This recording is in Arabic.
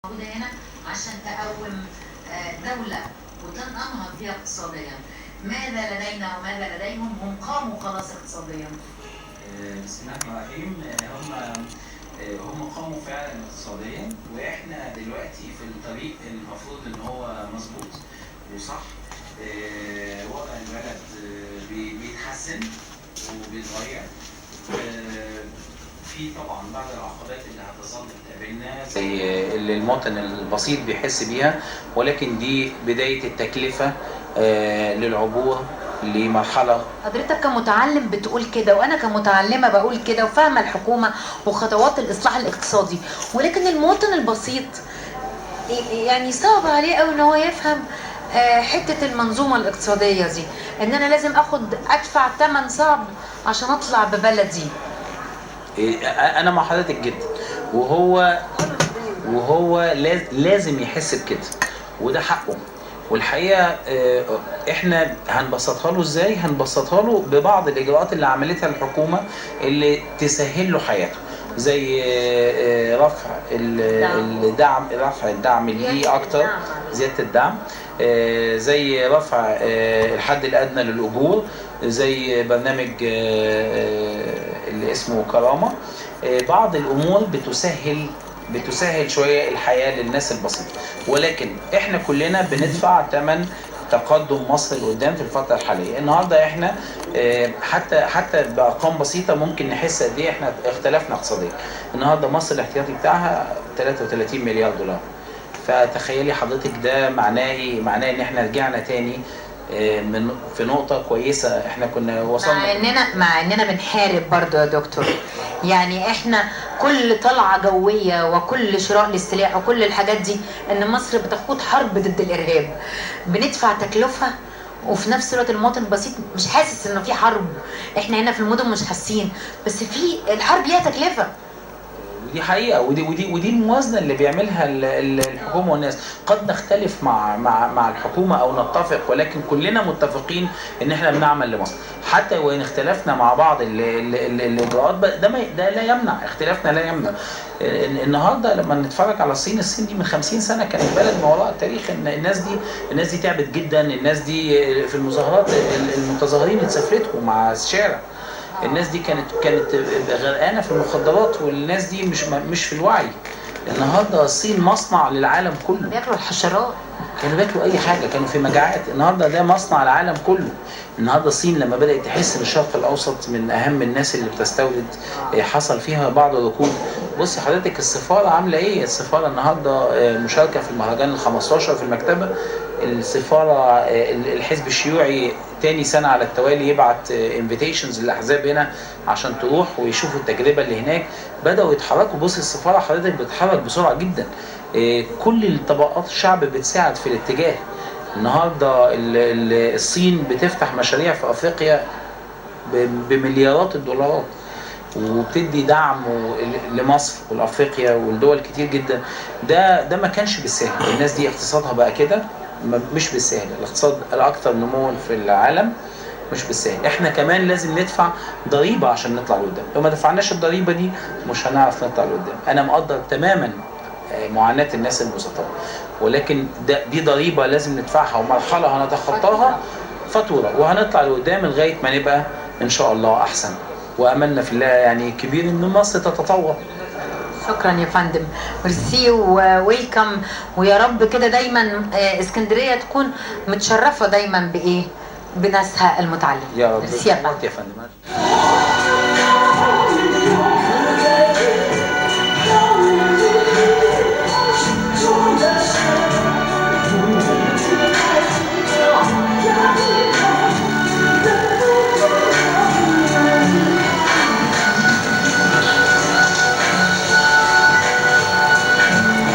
موجودة هنا عشان تقوم دولة وتنهض بها اقتصاديا. ماذا لدينا وماذا لديهم؟ هم قاموا خلاص اقتصاديا. بسم الله الرحمن الرحيم. هم قاموا فعلا اقتصاديا، واحنا دلوقتي في الطريق المفروض ان هو مظبوط وصح. وضع البلد بيتحسن وبيتغير. في طبعا بعض العقبات اللي هتظل تقابلنا زي اللي المواطن البسيط بيحس بيها، ولكن دي بداية التكلفة للعبور لمرحلة. حضرتك كمتعلم بتقول كده، وانا كمتعلمة بقول كده، وفاهمة الحكومة وخطوات الاصلاح الاقتصادي، ولكن المواطن البسيط يعني صعب عليه قوي ان هو يفهم حتة المنظومة الاقتصادية دي، ان انا لازم ادفع ثمن صعب عشان اطلع ببلدي. انا مع حضرتك جدا، وهو لازم يحس بكده، وده حقه. والحقيقه احنا هنبسطها له ازاي؟ هنبسطها له ببعض الاجراءات اللي عملتها الحكومه اللي تسهل له حياته، زي رفع الدعم، رفع الدعم ليه اكتر، زياده الدعم، زي رفع الحد الادنى للاجور، زي برنامج اللي اسمه كرامه. بعض الامور بتسهل شويه الحياه للناس البسيطه، ولكن احنا كلنا بندفع ثمن تقدم مصر لقدام في الفتره الحاليه. النهارده احنا حتى بارقام بسيطه ممكن نحس قد ايه احنا اختلفنا اقتصاديا. النهارده مصر الاحتياطي بتاعها 33 مليار دولار، فتخيلي حضرتك ده معناه ايه؟ معناه ان احنا رجعنا تاني في نقطة كويسة احنا كنا وصلنا. مع اننا بنحارب برضو يا دكتور، يعني احنا كل طلعة جوية وكل شراء للسلاح وكل الحاجات دي، ان مصر بتخوض حرب ضد الارهاب، بندفع تكلفة، وفي نفس الوقت المواطن البسيط مش حاسس انه في حرب. احنا هنا في المدن مش حاسين، بس في الحرب ليها تكلفة. ودي حقيقه، ودي الموازنه اللي بيعملها الحكومه والناس. قد نختلف مع الحكومه او نتفق، ولكن كلنا متفقين ان احنا بنعمل لمصر، حتى وان اختلفنا مع بعض الاجراءات. ده لا يمنع اختلافنا، لا يمنع. النهارده لما نتفرج على الصين دي من 50 سنه كانت بلد ما وراء التاريخ. ان الناس دي تعبت جدا. الناس دي في المظاهرات المتظاهرين اتسافرتهم مع الشارع. الناس دي كانت غرقانه في المخدرات، والناس دي مش في الوعي. النهارده الصين مصنع للعالم كله. بياكلوا الحشرات، كانوا بياكلوا اي حاجه، كانوا في مجاعات. النهارده ده مصنع العالم كله. النهارده الصين لما بدات تحس ان الشرق الاوسط من اهم الناس اللي بتستورد، حصل فيها بعض الركود. بص حضرتك السفاره عامله ايه؟ السفاره النهارده مشاركه في المهرجان ال15 في المكتبه. السفاره الحزب الشيوعي تاني سنه على التوالي يبعت انفيتيشنز للاحزاب هنا عشان تروح ويشوفوا التجربه اللي هناك. بداوا يتحركوا. بص السفاره حضرتك بتتحرك بسرعه جدا. كل الطبقات الشعب بتساعد في الاتجاه. النهارده الصين بتفتح مشاريع في افريقيا بمليارات الدولارات، وبتدي دعم لمصر ولافريقيا ولدول كتير جدا. ده ما كانش بالسهل. الناس دي اقتصادها بقى كده مش بالسهل. الاقتصاد الاكثر نموا في العالم مش بالسهل. احنا كمان لازم ندفع ضريبه عشان نطلع لقدام. لو ما دفعناش الضريبه دي مش هنعرف نطلع لقدام. انا مقدر تماما معاناه الناس البسطاء، ولكن دي ضريبه لازم ندفعها، ومرحله هنتخطاها فاتوره، وهنطلع لقدام لغايه ما نبقى ان شاء الله احسن. واملنا في الله يعني كبير ان مصر تتطور. شكرا يا فندم، ميرسي وويلكم، ويا رب كده دايما اسكندريه تكون متشرفه دايما بايه؟ بناسها المتعلم. يا رب. ميرسي يا يا فندم.